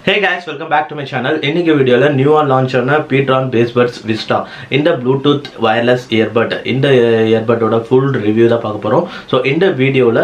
Hey guys, welcome back to my channel. In this video, new launch on PTron Bassbuds Vista in the Bluetooth wireless earbud. In the earbud full review da paakaporom. So in the video la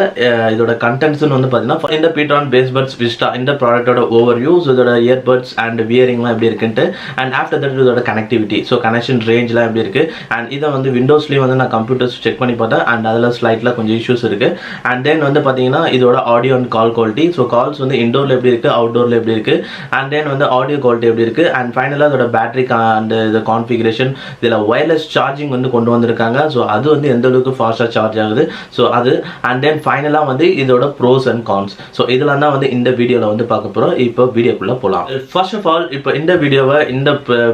idoda contents nu vandu pathina in the PTron Bassbuds Vista in the product overview, so idoda earbuds and wearing la eppadi irukente, and after that idoda connectivity, so connection range la eppadi irukku, and idu vandu Windows la vandu na computers check panni paatha, and adala slide la konja issues irukku, and then vandu pathina idoda audio and call quality, so calls vandu indoor la eppadi irukku, outdoor la eppadi irukku, and then on the audio quality எப்படி இருக்கு, and finally அதோட battery and the configuration, இதுல wireless charging வந்து கொண்டு வந்திருக்காங்க. so அது வந்து எந்த அளவுக்கு ஃபாஸ்டா சார்ஜ் ஆகுது, so அது, and then finally வந்து இதோட pros and cons, so இதெல்லாம் தான் வந்து இந்த வீடியோல வந்து பார்க்க போறோம். இப்போ வீடியோக்குள்ள போலாம். first of all இப்போ இந்த வீடியோவை இந்த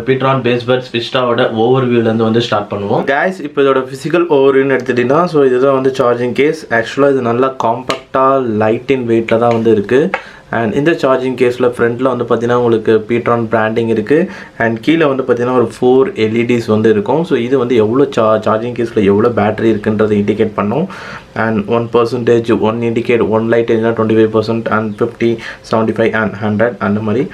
PTron Bassbuds Vista ஓட ஓவர்வியூல இருந்து வந்து ஸ்டார்ட் பண்ணுவோம். guys இப்போ இதோட physical overview எடுத்துட்டீங்கன்னா, so இதுதான் வந்து சார்ஜிங் கேஸ். ஆக்சுவலா இது நல்லா காம்பாக்டா லைட் இன் வெயிட்ல தான் வந்து இருக்கு. and இந்த சார்ஜிங் கேஸில் ஃப்ரண்ட்டில் வந்து பார்த்தீங்கன்னா உங்களுக்கு PTron பிராண்டிங் இருக்குது, அண்ட் கீழே வந்து பார்த்தீங்கன்னா ஒரு 4 LEDs வந்து இருக்கும். ஸோ இது வந்து எவ்வளோ சார்ஜிங் கேஸில் எவ்வளோ பேட்டரி இருக்குன்றதை இண்டிகேட் பண்ணோம். அண்ட் 1% 1 இண்டிகேட் 1 லைட் ஏஜ்னா 25%, அண்ட் 50 75 அண்ட் 100 அந்த மாதிரி.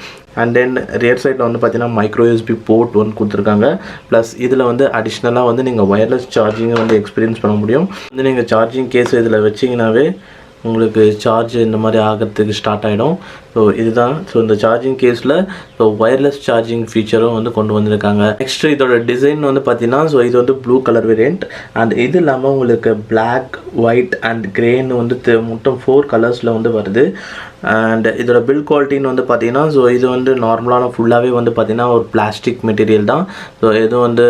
அண்ட் தென் ரியர் சைடில் வந்து பார்த்தீங்கன்னா மைக்ரோ யூஎஸ்பி போர்ட் ஒன்று கொடுத்துருக்காங்க. ப்ளஸ் இதில் வந்து அடிஷ்னலாக வந்து நீங்கள் ஒயர்லெஸ் சார்ஜிங்கை வந்து எக்ஸ்பீரியன்ஸ் பண்ண முடியும். வந்து நீங்கள் சார்ஜிங் கேஸ் இதில் வச்சிங்கனாவே உங்களுக்கு சார்ஜ் இந்த மாதிரி ஆகிறதுக்கு ஸ்டார்ட் ஆகிடும். ஸோ இதுதான், ஸோ இந்த சார்ஜிங் கேஸில் ஸோ ஒயர்லெஸ் சார்ஜிங் ஃபீச்சரும் வந்து கொண்டு வந்திருக்காங்க. நெக்ஸ்ட் இதோட டிசைன் வந்து பார்த்தீங்கன்னா, ஸோ இது வந்து ப்ளூ கலர் வேரியண்ட், அண்ட் இது இல்லாமல் உங்களுக்கு பிளாக், ஒயிட் அண்ட் கிரேன்னு வந்து மொத்தம் 4 கலர்ஸில் வந்து வருது. அண்ட் இதோட பில்ட் குவாலிட்டின்னு வந்து பார்த்தீங்கன்னா, ஸோ இது வந்து நார்மலான ஃபுல்லாகவே வந்து பார்த்தீங்கன்னா ஒரு பிளாஸ்டிக் மெட்டீரியல் தான். ஸோ எதுவும் வந்து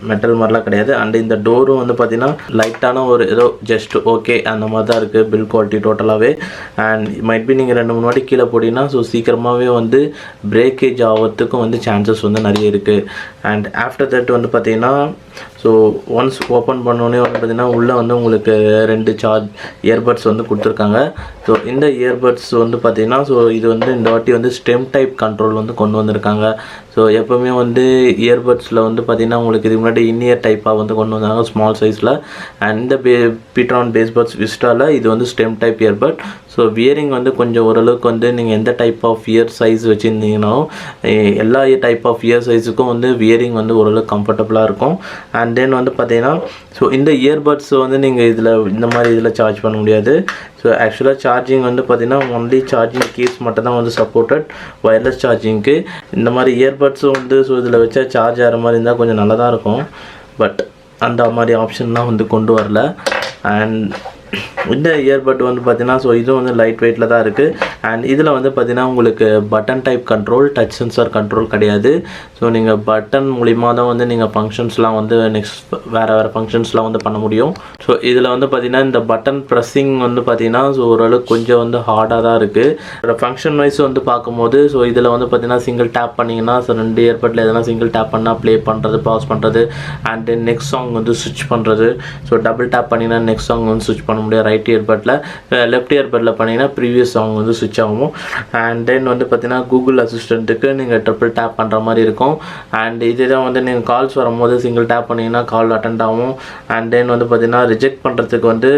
மெட்டல் மாதிரிலாம் கிடையாது. அண்ட் இந்த டோரும் வந்து பார்த்தீங்கன்னா லைட்டான ஒரு ஏதோ ஜஸ்ட் ஓகே அந்த மாதிரி தான் இருக்குது பில்ட் குவாலிட்டி டோட்டலாகவே. அண்ட் மைட் பி நீங்கள் 2-3 வாட்டி கீழே போட்டிங்கன்னா ஸோ சீக்கிரமாகவே வந்து பிரேக்கேஜ் ஆகிறதுக்கும் வந்து சான்சஸ் வந்து நிறைய இருக்குது. அண்ட் ஆஃப்டர் தட் வந்து பார்த்தீங்கன்னா, ஸோ ஒன்ஸ் ஓப்பன் பண்ணோடனே வந்து பார்த்தீங்கன்னா உள்ளே வந்து உங்களுக்கு 2 இயர்பட்ஸ் வந்து கொடுத்துருக்காங்க. ஸோ இந்த இயர்பட்ஸ் வந்து பார்த்தீங்கன்னா, ஸோ இது வந்து இந்த வாட்டி வந்து ஸ்டெம் டைப் கண்ட்ரோல் வந்து கொண்டு வந்திருக்காங்க. ஸோ எப்போவுமே வந்து இயர்பட்ஸில் வந்து பார்த்தீங்கன்னா உங்களுக்கு இதுக்கு முன்னாடி இன்இயர் டைப்பாக வந்து கொண்டு வந்தாங்க ஸ்மால் சைஸில். அண்ட் இந்த PTron Bassbuds Vistaவில் இது வந்து stem type earbud. So wearing வந்து கொஞ்சம் ஓரளவுக்கு வந்து நீங்கள் எந்த டைப் ஆஃப் இயர் சைஸ் வச்சுருந்தீங்கன்னாலும் எல்லா டைப் ஆஃப் இயர் சைஸுக்கும் வந்து வியரிங் வந்து ஓரளவுக்கு கம்ஃபர்டபுளாக இருக்கும். அண்ட் தென் வந்து பார்த்தீங்கன்னா, ஸோ இந்த இயர்பட்ஸ் வந்து நீங்கள் இதில் இந்த மாதிரி இதில் சார்ஜ் பண்ண முடியாது. ஸோ ஆக்சுவலாக சார்ஜிங் வந்து பார்த்தீங்கன்னா ஒன்லி சார்ஜிங் கேஸ் மட்டும் தான் வந்து சப்போர்ட்டட் ஒயர்லெஸ் சார்ஜிங்க்கு. இந்த மாதிரி இயர்பட்ஸும் வந்து ஸோ இதில் வச்சா சார்ஜ் ஆகிற மாதிரி இருந்தால் கொஞ்சம் நல்லா தான் இருக்கும். பட் அந்த மாதிரி ஆப்ஷன்லாம் வந்து கொண்டு வரல. அண்ட் இந்த இயர்பட் வந்து பார்த்தீங்கன்னா, ஸோ இதுவும் வந்து லைட் வெயிட்டில் தான் இருக்குது. அண்ட் இதில் வந்து பார்த்தீங்கன்னா உங்களுக்கு button type control, touch sensor control கிடையாது. ஸோ நீங்கள் பட்டன் மூலிமா தான் வந்து நீங்கள் ஃபங்க்ஷன்ஸ்லாம் வந்து நெக்ஸ்ட் வேறு ஃபங்க்ஷன்ஸ்லாம் வந்து பண்ண முடியும். ஸோ இதில் வந்து பார்த்தீங்கன்னா இந்த பட்டன் ப்ரெஸ்ஸிங் வந்து பார்த்தீங்கன்னா ஸோ ஓரளவுக்கு கொஞ்சம் வந்து ஹார்டாக தான் இருக்குது. ஃபங்க்ஷன் வைஸ் வந்து பார்க்கும்போது, ஸோ இதில் வந்து பார்த்தீங்கன்னா சிங்கிள் டேப் பண்ணிங்கன்னா, ஸோ 2 இயர்பட்டில் எதனா சிங்கிள் டேப் பண்ணால் ப்ளே பண்ணுறது, பாஸ் பண்ணுறது, அண்ட் தென் நெக்ஸ்ட் சாங் வந்து ஸ்விட்ச் பண்ணுறது. ஸோ டபுள் டேப் பண்ணிங்கன்னா நெக்ஸ்ட் சாங் வந்து ஸ்விட்ச் பண்ண முடியாது ரைட் இயர்பட்டில். லெஃப்ட் இயர்பட்டில் பண்ணிங்கன்னா ப்ரீவியஸ் சாங் வந்து ஸ்விட்ச் ஆகும். அண்ட் தென் வந்து பார்த்தீங்கன்னா கூகுள் அசிஸ்டண்ட்டுக்கு நீங்கள் ட்ரிபிள் டேப் பண்ணுற மாதிரி இருக்கும். அண்ட் இதே தான் வந்து நீங்கள் கால்ஸ் வரும்போது சிங்கிள் டேப் பண்ணிங்கன்னா கால் அட்டெண்ட் ஆகும். அண்ட் தென் வந்து பார்த்தீங்கன்னா ரிஜெக்ட் பண்ணுறதுக்கு வந்து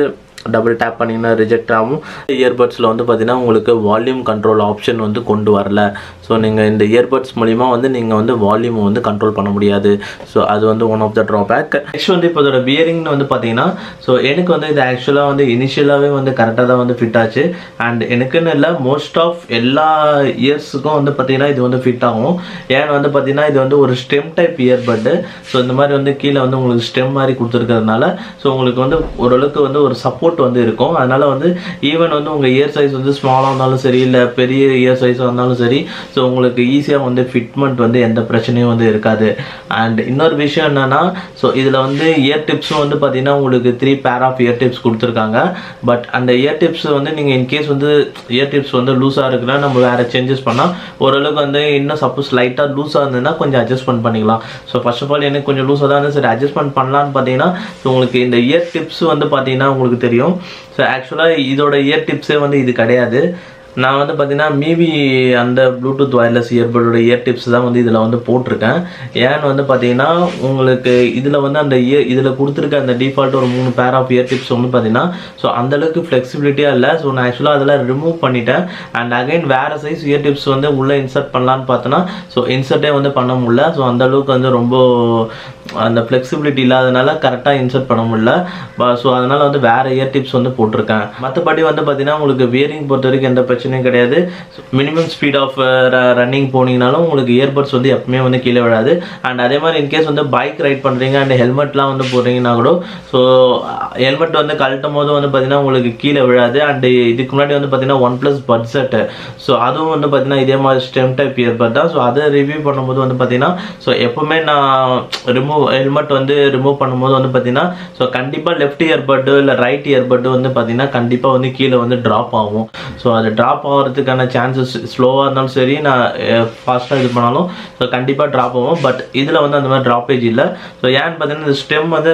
டபுள் டேப் பண்ணிங்கன்னா ரிஜெக்ட் ஆகும். இயர்பட்ஸில் வந்து பார்த்தீங்கன்னா உங்களுக்கு வால்யூம் கண்ட்ரோல் ஆப்ஷன் வந்து கொண்டு வரல. ஸோ நீங்கள் இந்த இயர்பட்ஸ் மூலிமா வந்து நீங்கள் வந்து வால்யூமை வந்து கண்ட்ரோல் பண்ண முடியாது. ஸோ அது வந்து one of the drawback. Next வந்து இப்போ இதோட பியரிங்னு வந்து பார்த்தீங்கன்னா, ஸோ எனக்கு வந்து இது ஆக்சுவலாக வந்து இனிஷியலாகவே வந்து கரெக்டாக தான் வந்து ஃபிட் ஆச்சு. அண்ட் எனக்குன்னு இல்லை, மோஸ்ட் ஆஃப் எல்லா இயர்ஸுக்கும் வந்து பார்த்தீங்கன்னா இது வந்து ஃபிட் ஆகும். ஏன்னு வந்து பார்த்தீங்கன்னா இது வந்து ஒரு ஸ்டெம் டைப் இயர்பட்டு. ஸோ இந்த மாதிரி வந்து கீழே வந்து உங்களுக்கு ஸ்டெம் மாதிரி கொடுத்துருக்கிறதுனால ஸோ உங்களுக்கு வந்து ஓரளவுக்கு வந்து ஒரு சப்போர்ட் வந்து இருக்கும். அதனால வந்து ஈவன் வந்து உங்கள் இயர் சைஸ் வந்து ஸ்மாலாக இருந்தாலும் சரி, இல்லை பெரிய இயர் சைஸாக இருந்தாலும் சரி, ஸோ உங்களுக்கு ஈஸியாக வந்து ஃபிட்மெண்ட் வந்து எந்த பிரச்சனையும் வந்து இருக்காது. அண்ட் இன்னொரு விஷயம் என்னன்னா, ஸோ இதில் வந்து இயர் டிப்ஸும் வந்து பார்த்தீங்கன்னா உங்களுக்கு 3 பேர் ஆஃப் இயர் டிப்ஸ் கொடுத்துருக்காங்க. பட் அந்த இயர் டிப்ஸ் வந்து நீங்கள் இன்கேஸ் வந்து இயர் டிப்ஸ் வந்து லூஸாக இருக்குன்னா நம்ம வேறு சேஞ்சஸ் பண்ணால் ஓரளவுக்கு வந்து இன்னும் சப்போஸ் லைட்டாக லூஸாக இருந்ததுன்னா கொஞ்சம் அட்ஜஸ்ட்மெண்ட் பண்ணிக்கலாம். ஸோ ஃபர்ஸ்ட் ஆஃப் ஆல் எனக்கு கொஞ்சம் லூஸாக தான் வந்து சரி அட்ஜஸ்ட்மெண்ட் பண்ணலான்னு பார்த்தீங்கன்னா, ஸோ உங்களுக்கு இந்த இயர் டிப்ஸ் வந்து பார்த்தீங்கன்னா உங்களுக்கு தெரியும். ஸோ ஆக்சுவலாக இதோட இயர் டிப்ஸே வந்து இது கிடையாது. நான் வந்து பார்த்தீங்கன்னா மீவி அந்த ப்ளூடூத் வயர்லெஸ் இயர்பட்டோட இயர் டிப்ஸ் தான் வந்து இதில் வந்து போட்டிருக்கேன். ஏன்னு வந்து பார்த்தீங்கன்னா உங்களுக்கு இதில் வந்து அந்த இதில் கொடுத்துருக்க அந்த டிஃபால்ட் ஒரு 3 பேர் ஆஃப் இயர் டிப்ஸ் வந்து பார்த்தீங்கன்னா ஸோ அந்தளவுக்கு ஃப்ளெக்சிபிலிட்டியாக இல்லை. ஸோ நான் ஆக்சுவலாக அதெல்லாம் ரிமூவ் பண்ணிட்டேன். அண்ட் அகைன் வேறு சைஸ் இயர் டிப்ஸ் வந்து உள்ளே இன்சர்ட் பண்ணலான்னு பார்த்தோன்னா ஸோ இன்சர்ட்டே வந்து பண்ண முடியல. ஸோ அந்தளவுக்கு வந்து ரொம்ப அந்த ஃப்ளெக்சிபிலிட்டி இல்லாதனால கரெக்டாக இன்சர்ட் பண்ண முடியல. ஸோ அதனால் வந்து வேறு இயர் டிப்ஸ் வந்து போட்டிருக்கேன். மற்றபடி வந்து பார்த்தீங்கன்னா உங்களுக்கு வியரிங் பொறுத்த வரைக்கும் எந்த பிரச்சனையும் கிடையாது. மினிமம் ஸ்பீட் ஆஃப் ரன்னிங் போனீங்கனாலும் உங்களுக்கு இயர்பட்ஸ் வந்து எப்பவுமே வந்து கீழே விடாது. அண்ட் அதே மாதிரி இன்கேஸ் வந்து பைக் ரைட் பண்ணுறீங்க அண்ட் ஹெல்மெட்லாம் வந்து போடுறீங்கன்னா கூட ஸோ ஹெல்மெட் வந்து கழட்டும் போது வந்து பார்த்தீங்கன்னா உங்களுக்கு கீழே விழாது. அண்ட் இதுக்கு முன்னாடி வந்து பார்த்தீங்கன்னா OnePlus பட்ஜெட் ஸோ அதுவும் வந்து பார்த்தீங்கன்னா இதே மாதிரி ஸ்டெம் டைப் இயர்பட் தான். ஸோ அதை ரிவ்யூ பண்ணும்போது வந்து பார்த்தீங்கன்னா ஸோ எப்போவுமே நான் ஹெல்மெட் வந்து ரிமூவ் பண்ணும்போது வந்து பார்த்தீங்கன்னா ஸோ கண்டிப்பாக லெஃப்ட் இயர்பட்டு இல்லை ரைட் இயர்பட்டு வந்து பார்த்தீங்கன்னா கண்டிப்பாக வந்து கீழே வந்து ட்ராப் ஆகும். ஸோ அது ட்ராப் ஆகிறதுக்கான சான்சஸ் ஸ்லோவாக இருந்தாலும் சரி நான் ஃபாஸ்ட்டாக இது பண்ணாலும் ஸோ கண்டிப்பாக ட்ராப் ஆகும். பட் இதில் வந்து அந்த மாதிரி ட்ராப்பேஜ் இல்லை. ஸோ ஏன்னு பார்த்தீங்கன்னா இந்த ஸ்டெம் வந்து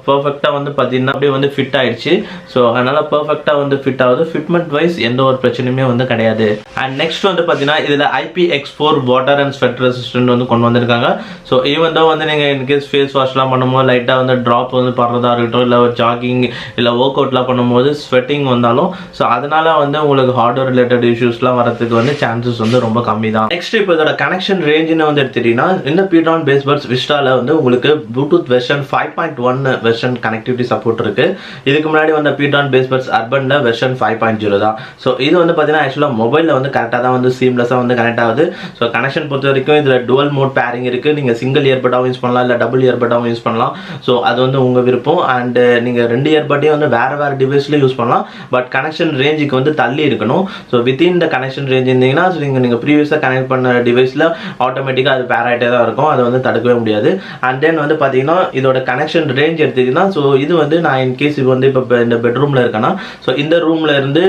பர்ஃபெக்டாக வந்து பார்த்தீங்கன்னா அப்படியே வந்து ஃபிட் ஆகிடுச்சு. ஸோ அதனால் பர்ஃபெக்டாக வந்து ஃபிட் ஆகுது. ஃபிட்மெண்ட் வைஸ் எந்த ஒரு பிரச்சனையுமே வந்து கிடையாது. அண்ட் நெக்ஸ்ட் வந்து பார்த்தீங்கன்னா இதில் IPX4 water and sweat resistant வந்து கொண்டு வந்திருக்காங்க. ஸோ ஈவன் தான் வந்து நீங்கள் இன்கேஸ் ஃபேஸ் வாஷ்லாம் பண்ணும்போது லைட்டாக வந்து ட்ராப் வந்து படுறதா இருக்கட்டும் இல்லை ஜாகிங் இல்லை ஒர்க் அவுட்லாம் பண்ணும்போது ஸ்வெட்டிங் வந்தாலும் ஸோ அதனால் வந்து உங்களுக்கு ஹார்ட்வேர் ரிலேட்டட் இஷ்யூஸ்லாம் வரதுக்கு வந்து சான்சஸ் வந்து ரொம்ப கம்மி தான். நெக்ஸ்ட் இப்போ இதோட கனெக்ஷன் ரேஞ்சுன்னு வந்து எடுத்துட்டீங்கன்னா இந்த PTron Bassbuds Vistaல வந்து உங்களுக்கு Bluetooth version 5.1 version connectivity support இருக்கு. இதுக்கு முன்னாடி வந்து PTron Bassbuds Urbanல வெர்ஷன் 5.0 தான். ஸோ இது வந்து பார்த்தீங்கன்னா ஆக்சுவலாக மொபைலில் வந்து கரெக்டாக தான் வந்து சீம்லெஸ்ஸாக வந்து கனெக்ட் ஆகுது. ஸோ கனெக்ஷன் பொறுத்த வரைக்கும் இதில் டுவல் மோட் பேரிங் இருக்குது. நீங்கள் சிங்கிள் இயர்பட்டாகவும் யூஸ் பண்ணலாம் இல்லை டபுள் இயர்பட்டாகவும் யூஸ் பண்ணலாம். ஸோ அது வந்து உங்கள் விருப்பம். அண்ட் நீங்கள் 2 இயர்பட்டையும் வந்து வேறு டிவைஸ்லேயும் யூஸ் பண்ணலாம். பட் கனெக்ஷன் ரேஞ்சுக்கு வந்து தள்ளி இருக்கணும். So within the connection range இருந்தீங்கன்னா ஸோ நீங்கள் ப்ரீவியஸாக கனெக்ட் பண்ண டிவைஸில் ஆட்டோமேட்டிக்காக அது பேர் ஆகிட்டே தான் இருக்கும். அதை வந்து தடுக்கவே முடியாது. அண்ட் தென் வந்து பார்த்தீங்கன்னா இதோட கனெக்ஷன் ரேஞ்ச் எடுத்திங்கன்னா ஸோ இது வந்து நான் இன்கேஸ் இது வந்து இப்போ இந்த பெட்ரூமில் இருக்கேன்னா ஸோ இந்த ரூமில் இருந்து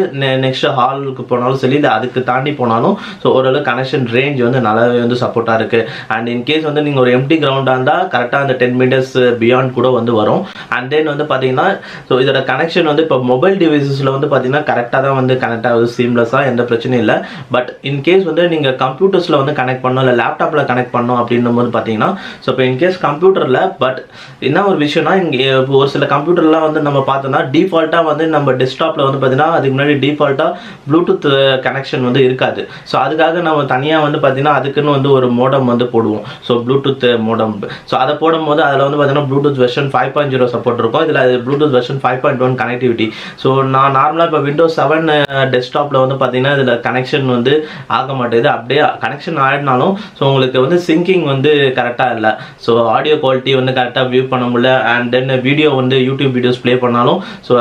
நெக்ஸ்ட் ஹாலுக்கு போனாலும் சரி இல்லை அதுக்கு தாண்டி போனாலும் ஸோ ஓரளவு கனெக்ஷன் ரேஞ்ச் வந்து நல்லாவே வந்து சப்போர்ட்டாக இருக்குது. அண்ட் இன்கேஸ் வந்து நீங்கள் ஒரு எம்டி கிரவுண்டாக இருந்தால் கரெக்டாக அந்த 10 மீட்டர்ஸ் பியாண்ட் கூட வந்து வரும். அண்ட் தென் வந்து பார்த்தீங்கன்னா ஸோ இதோட கனெக்ஷன் வந்து இப்போ மொபைல் டிவைசஸில் வந்து பார்த்தீங்கன்னா கரெக்டாக தான் வந்து கனெக்ட் ஆகுது சீம்லெஸ்ஸாக, எந்த பிரச்சனையும் இல்லை. பட் இன்கேஸ் வந்து நீங்கள் கம்ப்யூட்டர்ஸில் வந்து கனெக்ட் பண்ணணும் இல்லை லேப்டாப்பில் கனெக்ட் பண்ணணும் அப்படின்னும் போது பார்த்தீங்கன்னா ஸோ இப்போ இன்கேஸ் கம்ப்யூட்டரில் பட் என்ன ஒரு விஷயம்னா இங்கே ஒரு சில கம்ப்யூட்டர்லாம் வந்து நம்ம பார்த்தோம்னா டிஃபால்ட்டாக வந்து நம்ம டெஸ்க்டாப்பில் வந்து பார்த்தீங்கன்னா அதுக்கு முன்னாடி டிஃபால்ட்டாக ப்ளூடூத் கனெக்ஷன் வந்து இருக்காது. ஸோ அதுக்காக நம்ம தனியாக வந்து பார்த்தீங்கன்னா அதுக்குன்னு வந்து ஒரு மோடம் வந்து போடுவோம். So Bluetooth modem. ஸோ அதை போடும்போது அதில் வந்து பார்த்தீங்கன்னா ப்ளூடூத் வெர்ஷன் 5.0 சப்போர்ட் இருக்கும். இதில் ப்ளூடூத் வெர்ஷன் 5.1 கனெக்டிவிட்டி. ஸோ நான் நார்மலாக இப்போ Windows 7 டெஸ்க்டாப்பில் வந்து பார்த்தீங்கன்னா இதில் கனெக்ஷன் வந்து ஆக மாட்டேங்குது. அப்படியே கனெக்ஷன் ஆகினாலும் ஸோ உங்களுக்கு வந்து சிங்கிங் வந்து கரெக்டாக இல்லை. ஸோ ஆடியோ குவாலிட்டி வந்து கரெக்டாக வியூ பண்ண முடியல. அண்ட் தென் வீடியோ வந்து யூடியூப் வீடியோஸ் ப்ளே பண்ணாலும் ஸோ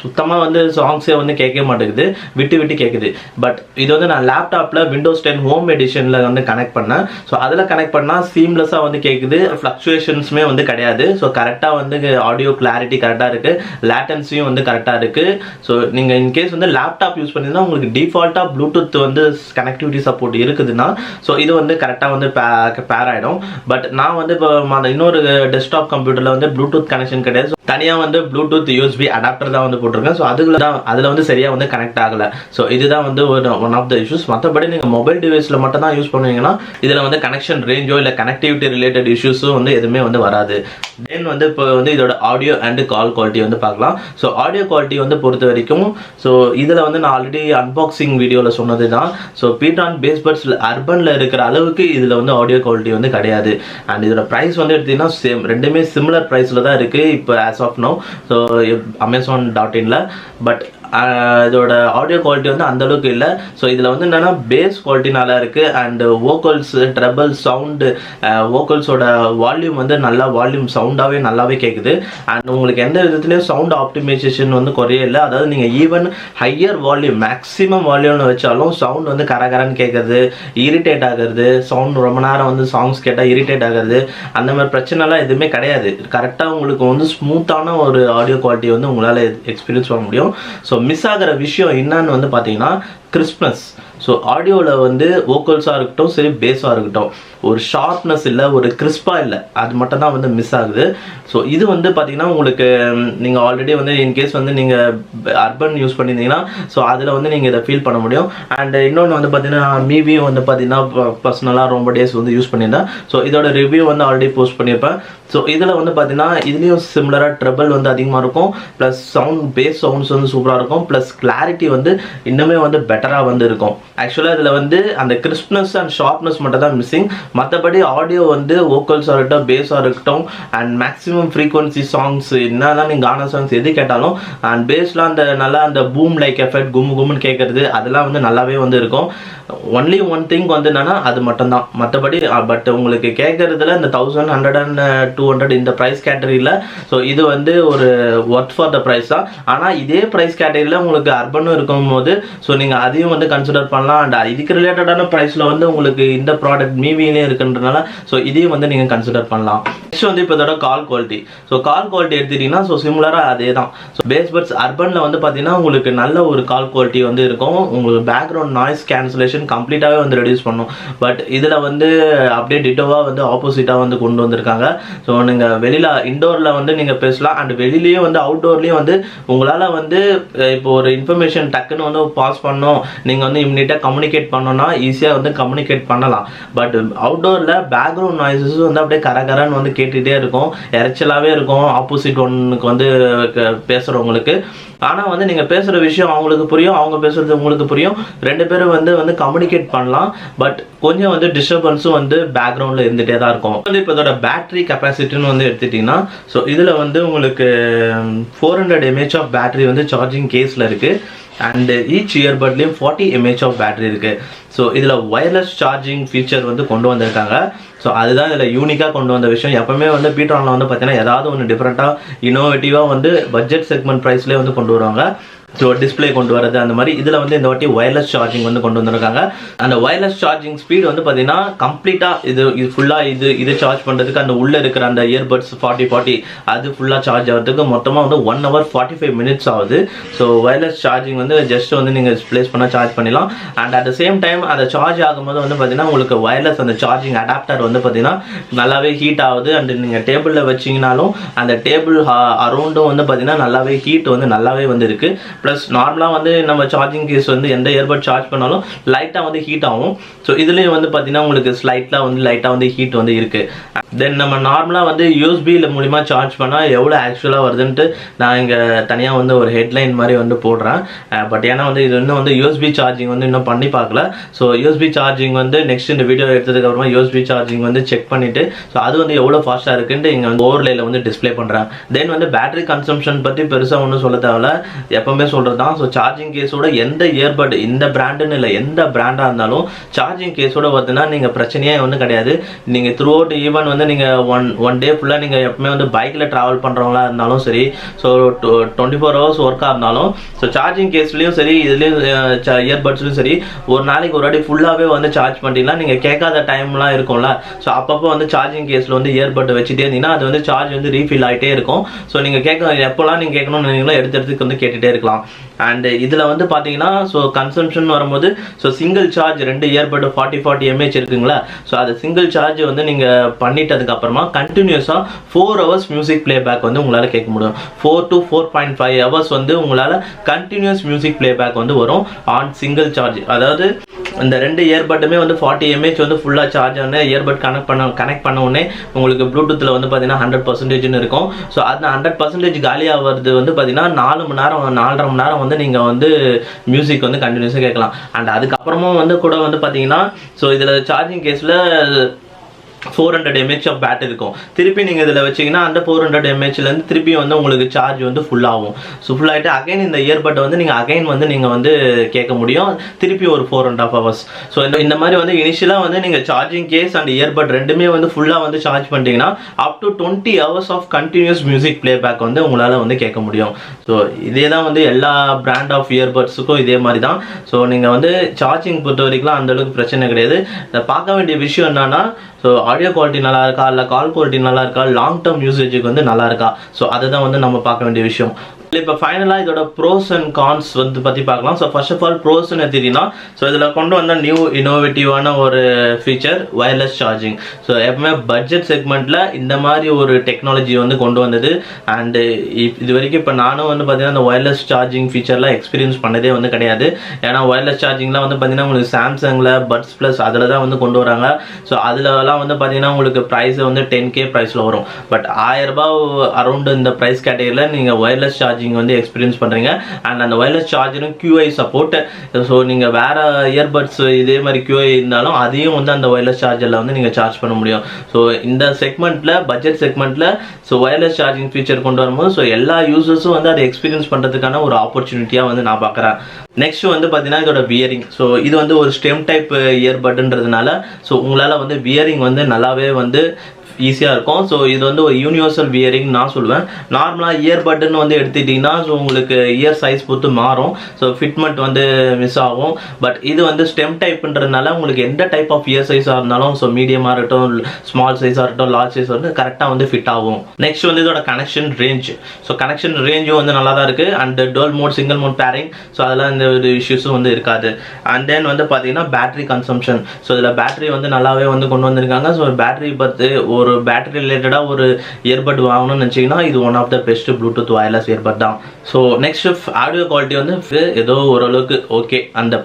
சுத்தமாக வந்து சாங்ஸே வந்து கேட்க மாட்டேங்குது, விட்டு விட்டு கேட்குது. பட் இது வந்து நான் லேப்டாப்பில் Windows 10 ஹோம் எடிஷனில் வந்து கனெக்ட் பண்ணேன். ஸோ அதில் கனெக்ட் பண்ணால் சீம்லெஸ்ஸாக வந்து கேட்குது, ஃப்ளக்சுவேஷன்ஸுமே வந்து கிடையாது. ஸோ கரெக்டாக வந்து ஆடியோ கிளாரிட்டி கரெக்டாக இருக்குது, லேட்டன்சியும் வந்து கரெக்டாக இருக்குது. ஸோ நீங்கள் இன்கேஸ் வந்து லேப்டாப் யூஸ் பண்ணிங்கன்னா உங்களுக்கு டிஃபால்ட்டாக ப்ளூடூத் வந்து கனெக்டிவிட்டி சப்போர்ட் இருக்குதுன்னா ஸோ இது வந்து கரெக்டாக வந்து பேர் ஆகிடும். பட் நான் வந்து இப்போ இன்னொரு டெஸ்க்டாப் கம்ப்யூட்டரில் வந்து ப்ளூடூத் கனெக்ஷன் கிடையாது. தனியாக வந்து ப்ளூடூத் USB அடாப்டர் தான் வந்து போட்டிருக்கேன். ஸோ அதில் வந்து சரியாக வந்து கனெக்ட் ஆகலை. ஸோ இதுதான் வந்து ஒன் ஆஃப் த இஷ்யூஸ். மற்றபடி நீங்கள் மொபைல் டிவைஸில் மட்டும் தான் யூஸ் பண்ணுவீங்கன்னா இதில் வந்து கனெக்ஷன் ரேஞ்சோ இல்லை கனெக்டிவிட்டி ரிலேட்டட் இஷ்யூஸும் வந்து எதுவுமே வந்து வராது. தென் வந்து இப்போ வந்து இதோட ஆடியோ அண்ட் கால் குவாலிட்டி வந்து பார்க்கலாம். ஸோ ஆடியோ குவாலிட்டி வந்து பொறுத்த வரைக்கும் ஸோ இதில் வந்து நான் ஆல்ரெடி அன்பாக்சிங் வீடியோவில் சொன்னது தான். ஸோ PTron Bassbuds அர்பனில் இருக்கிற அளவுக்கு இதில் வந்து ஆடியோ குவாலிட்டி வந்து கிடையாது. அண்ட் இதோட ப்ரைஸ் வந்து எடுத்திங்கன்னா சேம், ரெண்டுமே சிமிலர் ப்ரைஸில் தான் இருக்குது இப்போ as of now. So Amazon.in but இதோட ஆடியோ குவாலிட்டி வந்து அந்தளவுக்கு இல்லை. ஸோ இதில் வந்து என்னென்னா பேஸ் குவாலிட்டி நல்லா இருக்குது. அண்டு வோக்கல்ஸ் ட்ரபிள் சவுண்டு வோக்கல்ஸோட வால்யூம் வந்து நல்லா வால்யூம் சவுண்டாகவே நல்லாவே கேட்குது. அண்ட் உங்களுக்கு எந்த விதத்துலேயும் சவுண்ட் ஆப்டிமைசேஷன் வந்து குறைய இல்லை. அதாவது நீங்கள் ஈவன் ஹையர் வால்யூம் மேக்ஸிமம் வால்யூம்னு வச்சாலும் சவுண்ட் வந்து கரகரன்னு கேட்குறது, இரிட்டேட் ஆகிறது, சவுண்ட் ரொம்ப நேரம் வந்து சாங்ஸ் கேட்டால் இரிட்டேட் ஆகிறது, அந்த மாதிரி பிரச்சனைலாம் எதுவுமே கிடையாது. கரெக்டாக உங்களுக்கு வந்து ஸ்மூத்தான ஒரு ஆடியோ குவாலிட்டி வந்து உங்களால் எக்ஸ்பீரியன்ஸ் பண்ண முடியும். ஸோ மிஸ் ஆகிற விஷயம் என்னன்னு வந்து பார்த்தீங்கன்னா கிறிஸ்மஸ். ஸோ ஆடியோவில் வந்து வோக்கல்ஸாக இருக்கட்டும் சரி பேஸாக இருக்கட்டும் ஒரு ஷார்ப்னஸ் இல்லை, ஒரு கிறிஸ்பாக இல்லை, அது மட்டும் தான் வந்து மிஸ் ஆகுது. ஸோ இது வந்து பார்த்தீங்கன்னா உங்களுக்கு நீங்கள் ஆல்ரெடி வந்து இன்கேஸ் வந்து நீங்கள் அர்பன் யூஸ் பண்ணியிருந்தீங்கன்னா ஸோ அதில் வந்து நீங்கள் இதை ஃபீல் பண்ண முடியும். அண்ட் இன்னொன்று வந்து பார்த்தீங்கன்னா மீவியும் வந்து பார்த்தீங்கன்னா பர்சனலாக ரொம்ப டேஸ் வந்து யூஸ் பண்ணியிருந்தேன். ஸோ இதோட ரிவ்யூ வந்து ஆல்ரெடி போஸ்ட் பண்ணியிருப்பேன். ஸோ இதில் வந்து பார்த்தீங்கன்னா இதுலேயும் சிமிலராக ட்ரபிள் வந்து அதிகமாக இருக்கும், ப்ளஸ் சவுண்ட் பேஸ் சவுண்ட்ஸ் வந்து சூப்பராக இருக்கும், ப்ளஸ் கிளாரிட்டி வந்து இன்னுமே வந்து பெட்டராக வந்து இருக்கும். ஆக்சுவலாக இதில் வந்து அந்த கிறிஸ்ப்னஸ் அண்ட் ஷார்ப்னஸ் மட்டும் தான் மிஸ்ஸிங். மற்றபடி ஆடியோ வந்து வோக்கல்ஸாக இருக்கட்டும் பேஸாக இருக்கட்டும் அண்ட் மேக்ஸிமம் ஃப்ரீக்வன்சி சாங்ஸ் என்னதான் நீங்கள் கானா சாங்ஸ் எது கேட்டாலும் அண்ட் பேஸ்லாம் அந்த நல்லா அந்த பூம் லைக் எஃபெக்ட் கும்முன்னு கேட்குறது அதெல்லாம் வந்து நல்லாவே வந்து இருக்கும். ஒன்லி ஒன் திங் வந்து என்னன்னா அது மட்டும்தான். மற்றபடி பட் உங்களுக்கு கேட்குறதுல இந்த 1100 and 200 இந்த ப்ரைஸ் கேட்டகரியில் ஸோ இது வந்து ஒரு ஒர்த் ஃபார் த ப்ரைஸ் தான். ஆனால் இதே ப்ரைஸ் கேட்டகரியில் உங்களுக்கு அர்பனும் இருக்கும் போது ஸோ நீங்கள் அதையும் வந்து கன்சிடர் பண்ணலாம். அண்ட் இதுக்கு ரிலேட்டடான ப்ரைஸில் வந்து உங்களுக்கு இந்த ப்ராடக்ட் மீவிலே இருக்குன்றனால ஸோ இதையும் வந்து நீங்கள் கன்சிடர் பண்ணலாம். நெக்ஸ்ட் வந்து இப்போ இதோட call quality. So call quality எடுத்துக்கிட்டிங்கன்னா ஸோ சிமிலராக அதே தான். ஸோ பேஸ்பட்ஸ் அர்பனில் வந்து பார்த்தீங்கன்னா உங்களுக்கு நல்ல ஒரு கால் குவாலிட்டி வந்து இருக்கும். உங்களுக்கு பேக்ரவுண்ட் நாய்ஸ் கேன்சலேஷன் கம்ப்ளீட்டாகவே வந்து ரெடியூஸ் பண்ணும். பட் இதில் வந்து அப்படியே டிட்டோவாக வந்து ஆப்போசிட்டாக வந்து கொண்டு வந்திருக்காங்க. ஸோ நீங்கள் வெளியில் இன்டோரில் வந்து நீங்கள் பேசலாம் அண்ட் வெளியிலேயே வந்து அவுட்டோர்லேயும் வந்து உங்களால் வந்து இப்போ ஒரு இன்ஃபர்மேஷன் டக்குன்னு வந்து பாஸ் பண்ணோம் நீங்கள் வந்து இம்மிடியட்டாக கம்யூனிகேட் பண்ணோன்னா ஈஸியாக வந்து கம்யூனிகேட் பண்ணலாம். பட் அவுட்டோரில் பேக்ரவுண்ட் நாய்ஸஸ் வந்து அப்படியே கரகரன்னு வந்து கேட்டுகிட்டே இருக்கும், இறைச்சலாகவே இருக்கும் ஆப்போசிட் ஒன்னுக்கு வந்து பேசுகிறவங்களுக்கு. ஆனால் வந்து நீங்கள் பேசுகிற விஷயம் அவங்களுக்கு புரியும், அவங்க பேசுகிறது உங்களுக்கு புரியும், ரெண்டு பேரும் வந்து கம்யூனிகேட் பண்ணலாம். பட் கொஞ்சம் வந்து டிஸ்டர்பன்ஸும் வந்து பேக்ரவுண்டில் இருந்துகிட்டே தான் இருக்கும். வந்து இப்போ இதோட பேட்டரி கெப்பாசிட்டின்னு வந்து எடுத்துட்டிங்கன்னா ஸோ இதில் வந்து உங்களுக்கு 400 mAh ஆஃப் பேட்டரி வந்து சார்ஜிங் கேஸில் இருக்குது. அண்ட் ஈச் இயர்பட்லேயும் 40 mAh ஆஃப் பேட்டரி இருக்குது. ஸோ இதில் ஒயர்லெஸ் சார்ஜிங் ஃபீச்சர் வந்து கொண்டு வந்திருக்காங்க. ஸோ அதுதான் இதில் யூனிக்காக கொண்டு வந்த விஷயம். எப்பவுமே வந்து பீட்ரானில் வந்து பார்த்தீங்கன்னா ஏதாவது ஒன்று டிஃப்ரெண்ட்டாக இனோவேட்டிவாக வந்து பட்ஜெட் செக்மெண்ட் ப்ரைஸ்லேயே வந்து கொண்டு வருவாங்க. ஸோ டிஸ்பிளே கொண்டு வரது அந்த மாதிரி இதில் வந்து இந்த வாட்டி ஒயர்லெஸ் சார்ஜிங் வந்து கொண்டு வந்திருக்காங்க. அந்த ஒயர்லெஸ் சார்ஜிங் ஸ்பீட் வந்து பார்த்தீங்கன்னா கம்ப்ளீட்டாக இது ஃபுல்லாக இது சார்ஜ் பண்ணுறதுக்கு அந்த உள்ளே இருக்கிற அந்த இயர்பட்ஸ் 40 அது ஃபுல்லாக சார்ஜ் ஆகிறதுக்கு மொத்தமாக வந்து 1 hour 45 minutes ஆகுது. ஸோ ஒயர்லெஸ் சார்ஜிங் வந்து ஜஸ்ட் வந்து நீங்கள் ப்ளேஸ் பண்ணால் சார்ஜ் பண்ணிடலாம். And at the same time அந்த சார்ஜ் ஆகும்போது வந்து பார்த்தீங்கன்னா உங்களுக்கு ஒயர்லெஸ் அந்த சார்ஜிங் அடாப்டர் வந்து பார்த்தீங்கன்னா நல்லாவே ஹீட் ஆகுது. அண்ட் நீங்கள் டேபிளில் வச்சிங்கனாலும் அந்த டேபிள் அரௌண்டும் வந்து பார்த்தீங்கன்னா நல்லாவே ஹீட் வந்து நல்லாவே வந்து இருக்குது. ப்ளஸ் நார்மலாக வந்து நம்ம சார்ஜிங் கேஸ் வந்து எந்த இயர்பட் சார்ஜ் பண்ணாலும் லைட்டாக வந்து ஹீட் ஆகும். ஸோ இதுலேயும் வந்து பார்த்தீங்கன்னா உங்களுக்கு லைட்டாக வந்து ஹீட் வந்து இருக்குது. தென் நம்ம நார்மலாக வந்து யூஎஸ்பியில் மூலிமா சார்ஜ் பண்ணால் எவ்வளோ ஆக்சுவலாக வருதுன்ட்டு நான் இங்கே தனியாக வந்து ஒரு ஹெட்லைன் மாதிரி வந்து போடுறேன். பட் ஏன்னா வந்து இது இன்னும் வந்து யூஎஸ்பி சார்ஜிங் வந்து இன்னும் பண்ணி பார்க்கல. ஸோ யூஎஸ்பி சார்ஜிங் வந்து நெக்ஸ்ட் இந்த வீடியோ எடுத்ததுக்கப்புறமா யூஎஸ்பி சார்ஜிங் வந்து செக் பண்ணிவிட்டு ஸோ அது வந்து எவ்வளோ ஃபாஸ்ட்டாக இருக்குன்ட்டு இங்கே வந்து ஓவர்லேயில் வந்து டிஸ்பிளே பண்ணுறேன். தென் வந்து பேட்டரி கன்சம்ஷன் பற்றி பெருசாக ஒன்றும் சொல்ல தேவையில்ல, எப்பவுமே சொல்கிறது தான். ஸோ சார்ஜிங் கேஸோட எந்த இயர்பட் இந்த பிராண்டுன்னு இல்லை எந்த பிராண்டாக இருந்தாலும் சார்ஜிங் கேஸோட பார்த்தீங்கன்னா நீங்கள் பிரச்சனையே ஒன்றும் கிடையாது. நீங்கள் த்ரூ அவுட் ஈவன் வந்து நீங்கள் ஒன் டே ஃபுல்லாக நீங்கள் எப்பவுமே வந்து பைக்கில் ட்ராவல் பண்ணுறவங்களா இருந்தாலும் சரி, ஸோ 24 hours ஒர்க்காக இருந்தாலும் ஸோ சார்ஜிங் கேஸ்லேயும் சரி இதுலேயும் இயர்பட்ஸ்லையும் சரி ஒரு நாளைக்கு ஒரு வாட்டி ஃபுல்லாகவே வந்து சார்ஜ் பண்ணிட்டீங்கன்னா நீங்கள் கேட்காத டைம்லாம் இருக்கும்ல, ஸோ அப்பப்போ வந்து சார்ஜிங் கேஸில் வந்து இயர்பட் வச்சுட்டே இருந்தீங்கன்னா அது வந்து சார்ஜ் வந்து ரீஃபில் ஆகிட்டே இருக்கும். ஸோ நீங்கள் எப்போல்லாம் நீங்கள் கேட்கணும்னு நினைக்கிறீங்களோ எடுத்து வந்து கேட்டுகிட்டே இருக்கலாம். அண்ட் இதில் வந்து பார்த்தீங்கன்னா ஸோ கன்சம்ஷன் வரும்போது so single charge 2 earbud 40 mAh இருக்குங்களா, ஸோ அது சிங்கிள் சார்ஜ் வந்து நீங்கள் பண்ணிட்டதுக்கப்புறமா கண்டினியூஸாக 4 hours மியூசிக் பிளேபேக் வந்து உங்களால் கேட்க முடியும். 4 to 4.5 hours வந்து உங்களால் கண்டினியூஸ் மியூசிக் பிளேபேக் வந்து வரும் ஆன் சிங்கிள் சார்ஜ். அதாவது இந்த 2 இயர்பட்டுமே வந்து 40 mAh வந்து ஃபுல்லாக சார்ஜ் ஆன இயர்பட் கனெக்ட் பண்ண உடனே உங்களுக்கு ப்ளூடூத்தில் வந்து பார்த்தீங்கன்னா 100% இருக்கும். ஸோ அந்த 100% காலியாகிறது வந்து பார்த்தீங்கன்னா 4 மணி நேரம் 4.5 மணி நேரம் வந்து நீங்கள் வந்து மியூசிக் வந்து கண்டினியூஸாக கேட்கலாம். அண்ட் அதுக்கப்புறமும் வந்து கூட வந்து பார்த்தீங்கன்னா ஸோ இதில் சார்ஜிங் கேஸில் 400 mAh ஆஃப் பேட்டரி இருக்கும். திருப்பி நீங்கள் இதில் வச்சிங்கன்னா அந்த 400 mAhலேருந்து திருப்பி வந்து உங்களுக்கு சார்ஜ் வந்து ஃபுல்லாகும். ஸோ ஃபுல்லாகிட்டு அகைன் இந்த இயர்பட்டை வந்து நீங்கள் அகைன் வந்து நீங்கள் வந்து கேட்க முடியும் திருப்பி ஒரு 4.5 hours. ஸோ இந்த மாதிரி வந்து இனிஷியலாக வந்து நீங்கள் சார்ஜிங் கேஸ் அண்ட் இயர்பட் ரெண்டுமே வந்து ஃபுல்லாக வந்து சார்ஜ் பண்ணிட்டீங்கன்னா up to 20 hours of continuous music playback வந்து உங்களால் வந்து கேட்க முடியும். ஸோ இதே தான் வந்து எல்லா பிராண்ட் ஆஃப் இயர்பட்ஸுக்கும் இதே மாதிரி தான். ஸோ நீங்கள் வந்து சார்ஜிங் பொறுத்த வரைக்கும் அந்தளவுக்கு பிரச்சனை கிடையாது. இதை பார்க்க வேண்டிய விஷயம் என்னன்னா ஸோ ஆடியோ குவாலிட்டி நல்லா இருக்கா இல்லை கால் குவாலிட்டி நல்லா இருக்கா, லாங் டேர்ம் யூசேஜுக்கு வந்து நல்லா இருக்கா, ஸோ அதுதான் வந்து நம்ம பார்க்க வேண்டிய விஷயம். இப்போ ஃபைனலாக இதோட ப்ரோஸ் அண்ட் கான்ஸ் வந்து பற்றி பார்க்கலாம். ஸோ ஃபர்ஸ்ட் ஆஃப் ஆல் ப்ரோஸ்ன்னு எடுத்துக்கிட்டிங்கன்னா ஸோ இதில் கொண்டு வந்த நியூ இன்னோவேட்டிவான ஒரு ஃபீச்சர் வயர்லெஸ் சார்ஜிங். ஸோ எப்பவுமே பட்ஜெட் செக்மெண்ட்டில் இந்த மாதிரி ஒரு டெக்னாலஜி வந்து கொண்டு வந்தது. அண்டு இது வரைக்கும் இப்போ நானும் வந்து பார்த்தீங்கன்னா அந்த ஒயர்லெஸ் சார்ஜிங் ஃபீச்சர்லாம் எக்ஸ்பீரியன்ஸ் பண்ணதே வந்து கிடையாது. ஏன்னா ஒயர்லெஸ் சார்ஜிங்லாம் வந்து பார்த்தீங்கன்னா உங்களுக்கு சாம்சங்கில் பட்ஸ் ப்ளஸ் அதில் தான் வந்து கொண்டு வராங்க. ஸோ அதிலலாம் வந்து பார்த்தீங்கன்னா உங்களுக்கு ப்ரைஸ் வந்து 10K ப்ரைஸில் வரும். பட் 1000 ரூபாய் அரௌண்ட் இந்த ப்ரைஸ் கேட்டகரியில் நீங்கள் ஒயர்லெஸ் சார்ஜிங் வந்து எக்ஸ்பீரியன்ஸ் பண்றீங்க. அண்ட் அந்த வயர்லெஸ் சார்ஜரும் QI சப்போர்ட். ஸோ நீங்க வேற இயர்பட்ஸ் இதே மாதிரி QI இருந்தாலும் அதையும் வந்து அந்த வயர்லெஸ் சார்ஜர்ல வந்து நீங்க சார்ஜ் பண்ண முடியும். ஸோ இந்த செக்மெண்ட்ல பட்ஜெட் செக்மெண்ட்ல ஸோ வயர்லெஸ் சார்ஜிங் ஃபீச்சர் கொண்டு வரும்போது ஸோ எல்லா யூசர்ஸும் வந்து அதை எக்ஸ்பீரியன்ஸ் பண்றதுக்கான ஒரு ஆப்பர்ச்சுனிட்டியா வந்து நான் பார்க்குறேன். நெக்ஸ்ட் வந்து பார்த்தீங்கன்னா இதோட வியரிங். ஸோ இது வந்து ஒரு ஸ்டெம் டைப் இயர்பட்ன்றதுனால ஸோ உங்களால் வந்து வியரிங் வந்து நல்லாவே வந்து ஈஸியாக இருக்கும். ஸோ இது வந்து ஒரு யூனிவர்சல் வியரிங் நான் சொல்லுவேன். நார்மலாக இயர்பட்டுன்னு வந்து எடுத்துக்கிட்டிங்கன்னா ஸோ உங்களுக்கு இயர் சைஸ் பொறுத்து மாறும். ஸோ ஃபிட்மெண்ட் வந்து மிஸ் ஆகும். பட் இது வந்து ஸ்டெம் டைப்ன்றதுனால உங்களுக்கு எந்த டைப் ஆஃப் இயர் சைஸாக இருந்தாலும் ஸோ மீடியமாக இருக்கட்டும், ஸ்மால் சைஸாக இருக்கட்டும், லார்ஜ் சைஸ் வந்து கரெக்டாக வந்து ஃபிட் ஆகும். நெக்ஸ்ட் வந்து இதோட கனெக்ஷன் ரேஞ்ச். ஸோ கனெக்ஷன் ரேஞ்சும் வந்து நல்லா தான் இருக்குது. And dual mode single mode pairing. So அதெல்லாம் இந்த ஒரு இஷ்யூஸும் வந்து இருக்காது. அண்ட் தென் வந்து பார்த்தீங்கன்னா பேட்டரி கன்சம்ஷன். ஸோ இதில் பேட்டரி வந்து நல்லாவே வந்து கொண்டு வந்திருக்காங்க. ஸோ பேட்டரி பற்றி ஒரு பேட்டரி ரிலேட்டடாக ஒரு இயர்பட் வாங்கணும்னு நினச்சிங்கன்னா இது one of the best Bluetooth wireless earbud தான். ஸோ நெக்ஸ்ட் ஆடியோ குவாலிட்டி வந்து ஏதோ ஓரளவுக்கு ஓகே. அந்த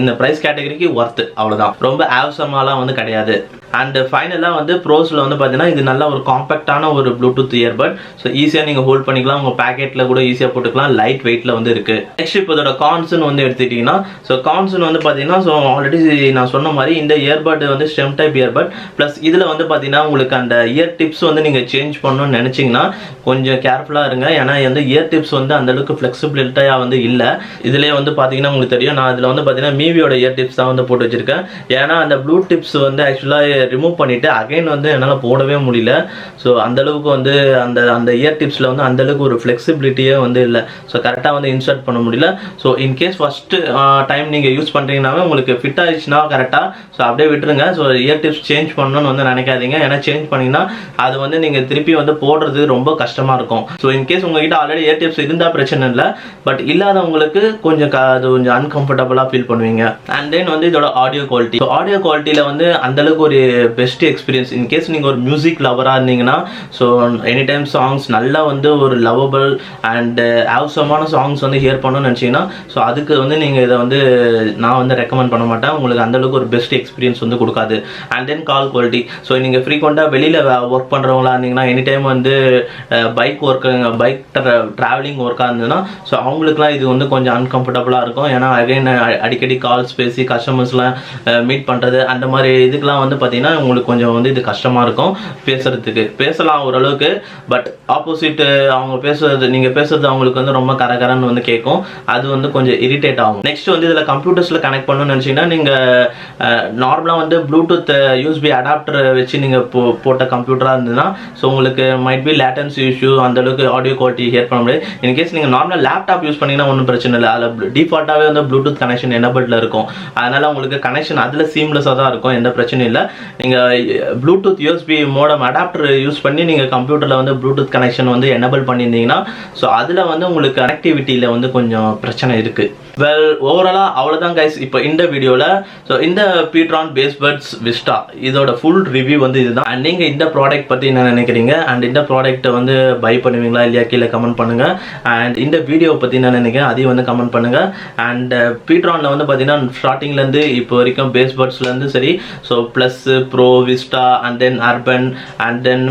இந்த ப்ரைஸ் கேட்டகரிக்கு ஒர்த்து, அவ்வளோதான். ரொம்ப ஆவசமாலாம் வந்து கிடையாது. அண்ட் ஃபைனலாக வந்து ப்ரோஸில் வந்து பார்த்தீங்கன்னா இது நல்ல ஒரு காம்பேக்டான ஒரு ப்ளூடூத் இயர்பட். ஸோ ஈஸியாக நீங்கள் ஹோல்ட் பண்ணிக்கலாம். உங்கள் பேக்கெட்டில் கூட ஈஸியாக போட்டுக்கலாம். லைட் வெயிட்டில் வந்து இருக்குது. நெக்ஸ்ட் இப்போ இதோட கான்ஸ்னு வந்து எடுத்துக்கிட்டிங்கன்னா ஸோ கான்ஸ்னு வந்து பார்த்தீங்கன்னா ஸோ ஆல்ரெடி நான் சொன்ன மாதிரி இந்த இயர்பட் வந்து ஸ்டெம் டைப் இயர்பட் ப்ளஸ் இதில் வந்து பார்த்தீங்கன்னா உங்களுக்கு அந்த இயர் டிப்ஸ் வந்து நீங்கள் சேஞ்ச் பண்ணணும்னு நினச்சிங்கன்னா கொஞ்சம் கேர்ஃபுல்லாக இருங்க. ஏன்னா வந்து இயர் டிப்ஸ் வந்து அந்தளவுக்கு ஃப்ளெக்சிபிலிட்டியாக வந்து இல்லை. இதிலே வந்து பார்த்தீங்கன்னா உங்களுக்கு தெரியும், நான் இதில் வந்து பார்த்தீங்கன்னா மீவியோட இயர் டிப்ஸ் தான் வந்து போட்டு வச்சிருக்கேன். ஏன்னா அந்த ப்ளூ டிப்ஸ் வந்து ஆக்சுவலாக ரிமூவ் பண்ணிவிட்டு அகைன் வந்து என்னால் போடவே முடியல. ஸோ அந்தளவுக்கு வந்து அந்த இயர் டிப்ஸில் வந்து அந்தளவுக்கு ஒரு ஃப்ளெக்சிபிலிட்டியே வந்து இல்லை. ஸோ கரெக்டாக வந்து இன்சர்ட் பண்ண முடியல. ஸோ இன்கேஸ் ஃபஸ்ட்டு டைம் நீங்கள் யூஸ் பண்ணுறீங்கன்னாவே உங்களுக்கு ஃபிட் ஆகிடுச்சுன்னா கரெக்டாக ஸோ அப்படியே விட்டுருங்க. ஸோ இயர் டிப்ஸ் சேஞ்ச் பண்ணணும்னு வந்து நினைக்காதீங்க. ஏன்னா சேஞ்ச் பண்ணிங்கன்னா அது வந்து நீங்கள் திருப்பி வந்து போடுறது ரொம்ப கஷ்டமாக இருக்கும். ஸோ இன்கேஸ் உங்ககிட்ட ஆல்ரெடி இயர் டிப்ஸ் இருந்தால் பிரச்சனை இல்லை. பட் இல்லாதவங்களுக்கு கொஞ்சம் அது கொஞ்சம் அன்கம்ஃபர்டபுளாக ஃபீல் பண்ணுவீங்க. அண்ட் தென் வந்து இதோட ஆடியோ குவாலிட்டி. ஸோ ஆடியோ குவாலிட்டியில் வந்து அந்தளவுக்கு ஒரு பெஸ்ட் எக்ஸ்பீரியன்ஸ். இன்கேஸ் நீங்கள் ஒரு மியூசிக் லவராக இருந்தீங்கன்னா ஸோ எனி டைம் சாங்ஸ் நல்லா வந்து ஒரு லவபிள் அண்ட் அவசரமான சாங்ஸ் வந்து ஹியர் பண்ணணும்னு நினச்சிங்கன்னா ஸோ அதுக்கு வந்து நீங்கள் இதை வந்து நான் வந்து ரெக்கமெண்ட் பண்ண மாட்டேன். உங்களுக்கு அந்தளவுக்கு ஒரு பெஸ்ட் எக்ஸ்பீரியன்ஸ் வந்து கொடுக்காது. And then call quality. So நீங்கள் ஃப்ரீக்வெண்ட்டாக வெளியில் ஒர்க் பண்ணுறவங்களா இருந்தீங்கன்னா எனி டைம் வந்து பைக் ட்ராவலிங் ஒர்க்காக இருந்ததுன்னா ஸோ அவங்களுக்குலாம் இது வந்து கொஞ்சம் அன்கம்ஃபர்டபுளாக இருக்கும். ஏன்னா அகைன் அடிக்கடி கால்ஸ் பேசி கஸ்டமர்ஸ்லாம் மீட் பண்ணுறது அந்த மாதிரி இதுக்கெலாம் வந்து பார்த்தீங்கன்னா உங்களுக்கு கொஞ்சம் வந்து இது கஷ்டமாக இருக்கும். பேசலாம் ஓரளவுக்கு. பட் ஆப்போசிட் அவங்க பேசுறது நீங்கள் பேசுறது அவங்களுக்கு வந்து ரொம்ப கரகரன்னு வந்து கேட்கும். அது வந்து கொஞ்சம் இரிட்டேட் ஆகும். நெக்ஸ்ட் வந்து இதில் கம்ப்யூட்டர்ஸில் கனெக்ட் பண்ணணும்னு நினச்சிங்கன்னா நீங்கள் நார்மலாக வந்து ப்ளூடூத் யூஎஸ்பி அடாப்டர் வச்சு நீங்கள் போட்ட கம்ப்யூட்டராக இருந்ததுன்னா ஸோ உங்களுக்கு மைட் பி லேட்டன்சி இஷ்யூ, அந்தளவுக்கு ஆடியோ குவாலிட்டி ஹியர் பண்ண முடியாது. இன்கேஸ் நீங்கள் நார்மலாக லேப்டாப் யூஸ் பண்ணிங்கன்னா ஒன்றும் பிரச்சனை இல்லை. அதில் டிஃபால்ட்டாகவே வந்து ப்ளூடூத் கனெக்ஷன் எனபிள்ல இருக்கும். அதனால் உங்களுக்கு கனெக்ஷன் அதில் சீம்லெஸ்ஸாக தான் இருக்கும். எந்த பிரச்சனையும் இல்லை. நீங்கள் Bluetooth USB modem adapter use பண்ணி நீங்கள் கம்ப்யூட்டரில் வந்து ப்ளூடூத் கனெக்ஷன் வந்து எனபிள் பண்ணியிருந்தீங்கன்னா ஸோ அதில் வந்து உங்களுக்கு கனெக்டிவிட்டியில் வந்து கொஞ்சம் பிரச்சனை இருக்குது. வெல் ஓவராலாக அவ்வளோதான் கைஸ் இப்போ இந்த வீடியோவில். ஸோ இந்த PTron Bassbuds Vista இதோட ஃபுல் ரிவ்யூ வந்து இதுதான். அண்ட் நீங்கள் இந்த ப்ராடக்ட் பற்றி என்ன நினைக்கிறீங்க அண்ட் இந்த ப்ராடக்ட்டை வந்து பை பண்ணுவீங்களா இல்லையா கீழே கமெண்ட் பண்ணுங்கள். அண்ட் இந்த வீடியோவை பற்றி என்ன நினைக்கிறேன் அதையும் வந்து கமெண்ட் பண்ணுங்கள். அண்ட் PTronல வந்து பார்த்தீங்கன்னா ஸ்டார்டிங்லேருந்து இப்போ வரைக்கும் பேஸ்பட்ஸ்லேருந்து சரி so plus pro vista and then urban and then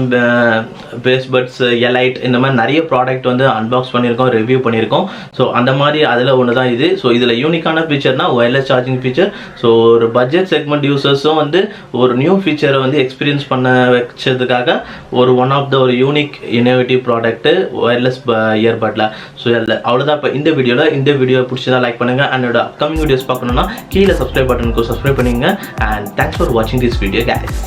Bassbuds elite இந்த மாதிரி நிறைய ப்ராடக்ட் வந்து அன்பாக்ஸ் பண்ணியிருக்கோம், ரிவ்யூ பண்ணியிருக்கோம். ஸோ அந்த மாதிரி அதில் ஒன்று தான் இது. ஸோ இதில் யூனிக்கான ஃபீச்சர்னா ஒயர்லெஸ் சார்ஜிங் ஃபீச்சர். ஸோ ஒரு பட்ஜெட் செக்மெண்ட் யூசர்ஸும் வந்து ஒரு நியூ ஃபீச்சரை வந்து எக்ஸ்பீரியன்ஸ் பண்ண வச்சதுக்காக ஒன் ஆஃப் த ஒரு யூனிக் இன்னோவேட்டிவ் ப்ராடக்ட்டு ஒயர்லெஸ் இயர்பட்டில். ஸோ அவ்வளோதான் இப்போ இந்த வீடியோவில். இந்த வீடியோ பிடிச்சதா லைக் பண்ணுங்கள். அண்ட் அப்கமிங் வீடியோஸ் பார்க்கணுன்னா கீழே சப்ஸ்கிரைப் பட்டனுக்கு சப்ஸ்கிரைப் பண்ணிங்க. அண்ட் தேங்க்ஸ் ஃபார் வாட்சிங் திஸ் வீடியோ கைஸ்.